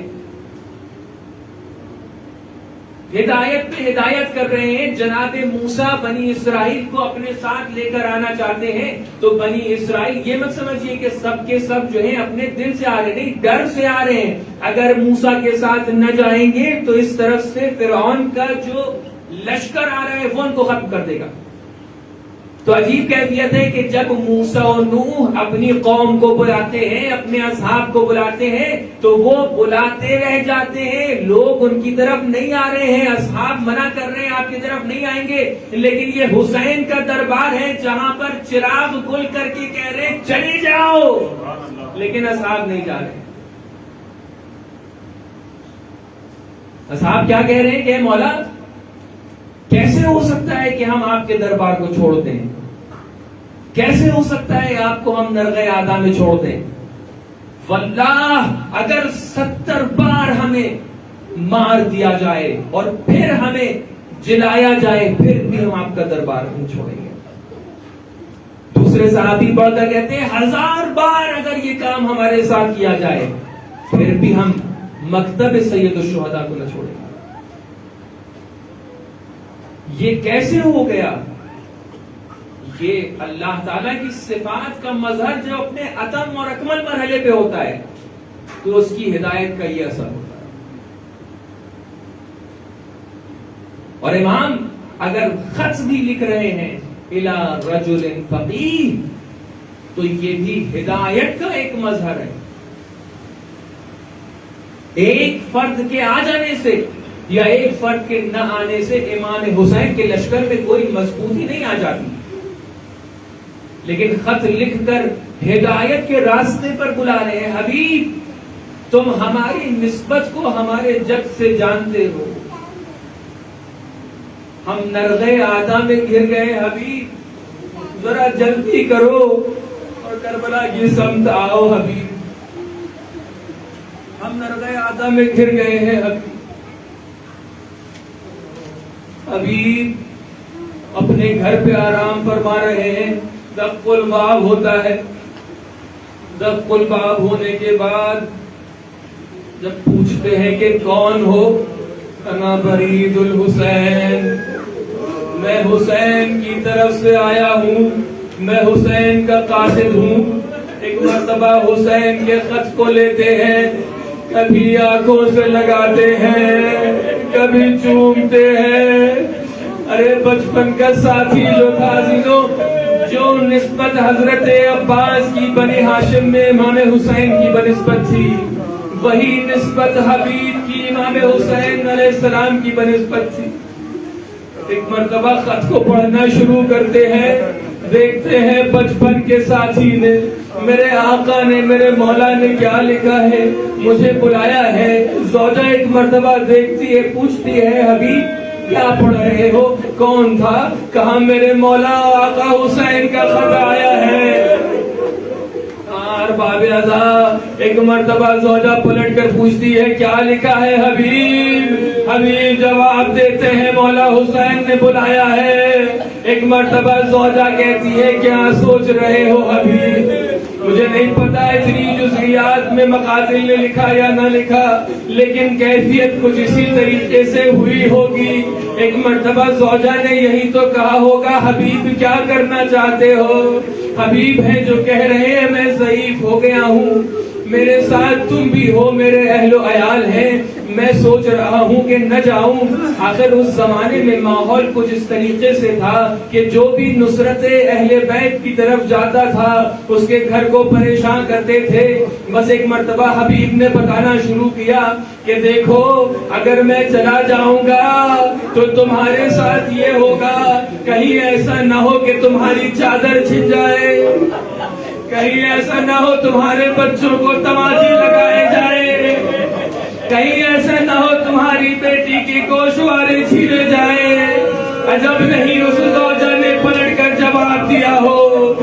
ہدایت پہ ہدایت کر رہے ہیں. جناب موسیٰ بنی اسرائیل کو اپنے ساتھ لے کر آنا چاہتے ہیں تو بنی اسرائیل, یہ مت سمجھیے کہ سب کے سب جو ہیں اپنے دل سے آ رہے نہیں, ڈر سے آ رہے ہیں. اگر موسیٰ کے ساتھ نہ جائیں گے تو اس طرف سے فرعون کا جو لشکر آ رہا ہے وہ ان کو ختم کر دے گا. تو عجیب کیفیت ہے کہ جب موسیٰ و نوح اپنی قوم کو بلاتے ہیں, اپنے اصحاب کو بلاتے ہیں, تو وہ بلاتے رہ جاتے ہیں, لوگ ان کی طرف نہیں آ رہے ہیں, اصحاب منع کر رہے ہیں آپ کی طرف نہیں آئیں گے. لیکن یہ حسین کا دربار ہے جہاں پر چراغ گل کر کے کہہ رہے ہیں چلے جاؤ, لیکن اصحاب نہیں جا رہے. اصحاب کیا کہہ رہے ہیں کہ مولا کیسے ہو سکتا ہے کہ ہم آپ کے دربار کو چھوڑ دیں, کیسے ہو سکتا ہے آپ کو ہم نرغ آدھا میں چھوڑ دیں. واللہ اگر 70 بار ہمیں مار دیا جائے اور پھر ہمیں جلایا جائے پھر بھی ہم آپ کا دربار نہیں چھوڑیں گے. دوسرے صحابی بڑھ کر کہتے ہیں 1000 بار اگر یہ کام ہمارے ساتھ کیا جائے پھر بھی ہم مکتب سید الشہداء کو نہ چھوڑیں گے. یہ کیسے ہو گیا؟ یہ اللہ تعالیٰ کی صفات کا مظہر جو اپنے اتم اور اکمل مرحلے پہ ہوتا ہے تو اس کی ہدایت کا یہ اثر ہوتا ہے. اور امام اگر خط بھی لکھ رہے ہیں الی رجل فقیہ تو یہ بھی ہدایت کا ایک مظہر ہے. ایک فرد کے آ جانے سے یا ایک فرد کے نہ آنے سے امام حسین کے لشکر میں کوئی مضبوطی نہیں آ جاتی, لیکن خط لکھ کر ہدایت کے راستے پر بلا رہے ہیں. حبیب تم ہماری نسبت کو ہمارے جد سے جانتے ہو, ہم نرغے آدھا میں گر گئے, حبیب ذرا جلدی کرو اور کربلا کی سمت آؤ. حبیب ہم نرغے آدھا میں گر گئے ہیں. حبیب اپنے گھر پہ آرام فرما رہے ہیں. دق الباب ہوتا ہے, دق الباب ہونے کے بعد جب پوچھتے ہیں کہ کون ہو, انا برید الحسین, میں حسین کی طرف سے آیا ہوں, میں حسین کا قاصد ہوں. ایک مرتبہ حسین کے خط کو لیتے ہیں, کبھی آنکھوں سے لگاتے ہیں, کبھی چومتے ہیں, ارے بچپن کا ساتھی جو تھا عزیزوں، جو نسبت حضرت عباس کی بنی ہاشم میں امام حسین کی بنسبت تھی، وہی نسبت حبیب کی امام حسین علیہ السلام کی بنسبت تھی۔ ایک مرتبہ خط کو پڑھنا شروع کرتے ہیں، دیکھتے ہیں بچپن کے ساتھی نے، میرے آقا نے، میرے مولا نے کیا لکھا ہے، مجھے بلایا ہے۔ زوجہ ایک مرتبہ دیکھتی ہے، پوچھتی ہے حبیب کیا پڑھ رہے ہو، کون تھا؟ کہا میرے مولا آقا حسین کا خط آیا ہے۔ باب ازا ایک مرتبہ زوجہ پلٹ کر پوچھتی ہے کیا لکھا ہے حبیب؟ حبیب جواب دیتے ہیں مولا حسین نے بلایا ہے۔ ایک مرتبہ زوجہ کہتی ہے کیا سوچ رہے ہو حبیب؟ مجھے نہیں پتا اتنی جزئیات میں مقاتل نے لکھا یا نہ لکھا، لیکن کیفیت کچھ اسی طریقے سے ہوئی ہوگی۔ ایک مرتبہ زوجہ نے یہی تو کہا ہوگا حبیب کیا کرنا چاہتے ہو؟ حبیب ہیں جو کہہ رہے ہیں میں ضعیف ہو گیا ہوں، میرے ساتھ تم بھی ہو، میرے اہل و عیال ہیں، میں سوچ رہا ہوں کہ نہ جاؤں۔ آخر اس زمانے میں ماحول کچھ اس طریقے سے تھا کہ جو بھی نصرت اہل بیت کی طرف جاتا تھا اس کے گھر کو پریشان کرتے تھے۔ بس ایک مرتبہ حبیب نے بتانا شروع کیا کہ دیکھو اگر میں چلا جاؤں گا تو تمہارے ساتھ یہ ہوگا، کہیں ایسا نہ ہو کہ تمہاری چادر چھن جائے، کہیں ایسا نہ ہو تمہارے بچوں کو تماچی لگائے جائے، کہیں ایسا نہ ہو تمہاری بیٹی کی گوشوارے چھینے جائے۔ عجب نہیں اس زوجہ نے پلٹ کر جواب دیا ہو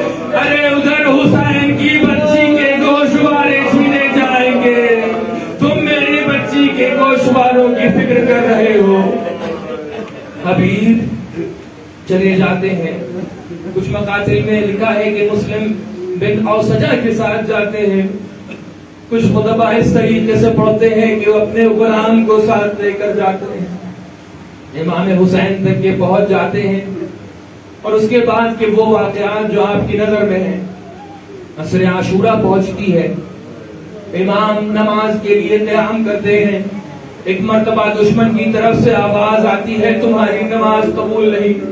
ارے ادھر حسین کی بچی کے گوشوارے چھینے جائیں گے، تم میری بچی کے گوشواروں کی فکر کر رہے ہو۔ حبیب چلے جاتے ہیں۔ کچھ مقاتل میں لکھا ہے کہ مسلم بن اوسجہ کے ساتھ جاتے ہیں، کچھ خطبہ اس طریقے سے پڑھتے ہیں کہ وہ اپنے غلام کو ساتھ لے کر جاتے ہیں، امام حسین تک یہ پہنچ جاتے ہیں، اور اس کے بعد کہ وہ واقعات جو آپ کی نظر میں ہیں، عصر عاشورہ پہنچتی ہے، امام نماز کے لیے قیام کرتے ہیں، ایک مرتبہ دشمن کی طرف سے آواز آتی ہے تمہاری نماز قبول نہیں۔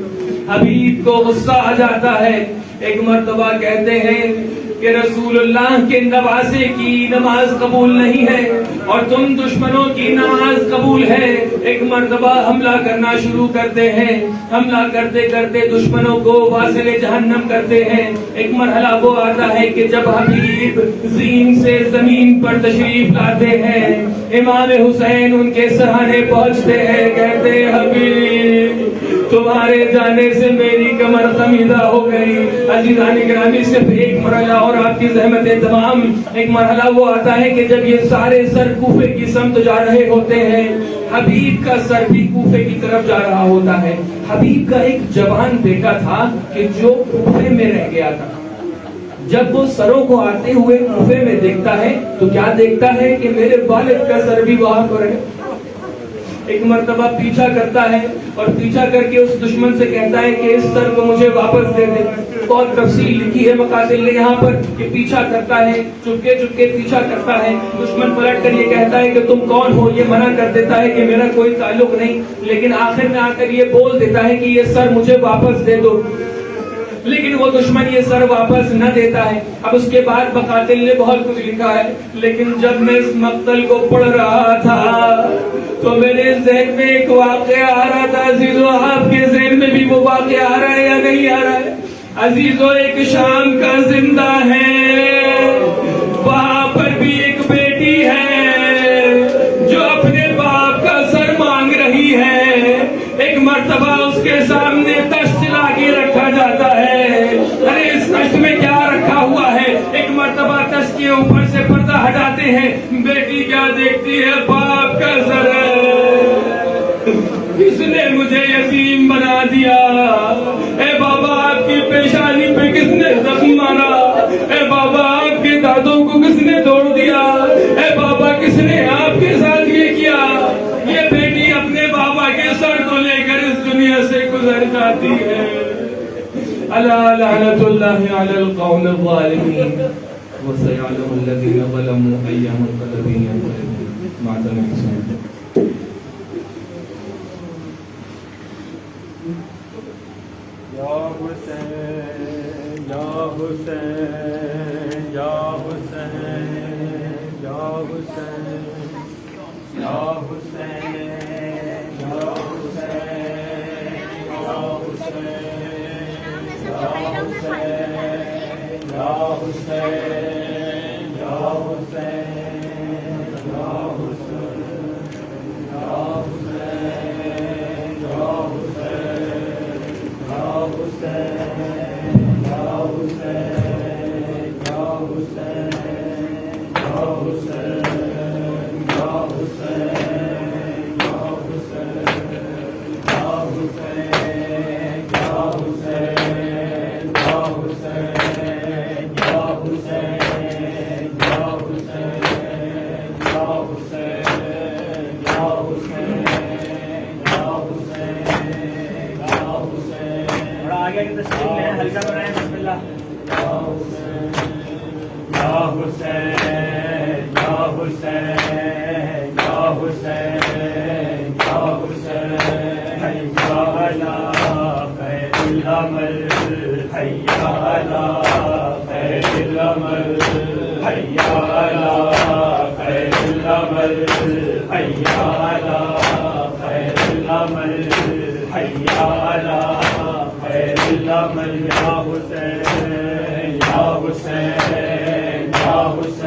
حبیب کو غصہ آ جاتا ہے، ایک مرتبہ کہتے ہیں کہ رسول اللہ کے نواسے کی نماز قبول نہیں ہے اور تم دشمنوں کی نماز قبول ہے۔ ایک مرتبہ حملہ کرنا شروع کرتے ہیں، حملہ کرتے کرتے دشمنوں کو واصل جہنم کرتے ہیں۔ ایک مرحلہ وہ آتا ہے کہ جب حبیب زین سے زمین پر تشریف لاتے ہیں، امام حسین ان کے سرانے پہنچتے ہیں، کہتے ہیں حبیب تمہارے جانے سے میری کمر خمیدہ ہو گئی۔ عزیزان گرامی صرف ایک مرحلہ اور آپ کی زحمتیں تمام، ایک مرحلہ وہ آتا ہے کہ جب یہ سارے سر کوفے کی سمت جا رہے ہوتے ہیں، حبیب کا سر بھی کوفے کی طرف جا رہا ہوتا ہے۔ حبیب کا ایک جوان بیٹا تھا کہ جو کوفے میں رہ گیا تھا، جب وہ سروں کو آتے ہوئے کوفے میں دیکھتا ہے تو کیا دیکھتا ہے کہ میرے والد کا سر بھی وہاں پر ہے۔ ایک مرتبہ پیچھا کرتا ہے اور پیچھا کر کے اس دشمن سے کہتا ہے کہ اس سر کو مجھے واپس دے دے۔ بہت تفصیل لکھی ہے مقاتل نے یہاں پر کہ پیچھا کرتا ہے، چپکے چپکے پیچھا کرتا ہے، دشمن پلٹ کر یہ کہتا ہے کہ تم کون ہو، یہ منع کر دیتا ہے کہ میرا کوئی تعلق نہیں، لیکن آخر میں آ کر یہ بول دیتا ہے کہ یہ سر مجھے واپس دے دو، لیکن وہ دشمن یہ سر واپس نہ دیتا ہے۔ اب اس کے بعد مقاتل نے بہت کچھ لکھا ہے، لیکن جب میں اس مقتل کو پڑھ رہا تھا تو میرے ذہن میں ایک واقعہ آ رہا تھا۔ عزیزو آپ کے ذہن میں بھی وہ واقعہ آ رہا ہے یا نہیں آ رہا ہے؟ عزیزو ایک شام کا زندہ ہے، وہاں پر بھی ایک بیٹی ہے جو اپنے باپ کا سر مانگ رہی ہے۔ ایک مرتبہ اس کے سامنے تشت لا کے رکھا جاتا ہے، ارے اس تشت میں کیا رکھا ہوا ہے؟ ایک مرتبہ تشت کے اوپر سے پردہ ہٹاتے ہیں، بیٹی کیا دیکھتی ہے؟ باپ کا سر ہے۔ کس نے مجھے یتیم بنا دیا؟ اے بابا آپ کی پیشانی پہ کس نے زخم مارا؟ اے بابا آپ کے دادوں کو کس نے توڑ دیا؟ اے بابا کس نے آپ کے ساتھ یہ کیا؟ یہ بیٹی اپنے بابا کے سر کو لے کر اس دنیا سے گزر جاتی ہے۔ الا لعنت اللہ علی القوم الظالمین وسيعلم الذين ظلموا أي منقلب ينقلبون معذرة. حسین یا حسین یا حسین یا حسین یا حسین یا حسین یا حسین یا حسین یا حسین یا حسین یا آگے کی تشریف لیں ہلکا بنائیں بسم اللہ یا حسین یا حسین یا حسین یا حسین حیا علی خیر العمل حیا علی خیر العمل حیا علی خیر العمل حیا علی خیر العمل حیا علی خیر العمل یا حسین یا حسین یا حسین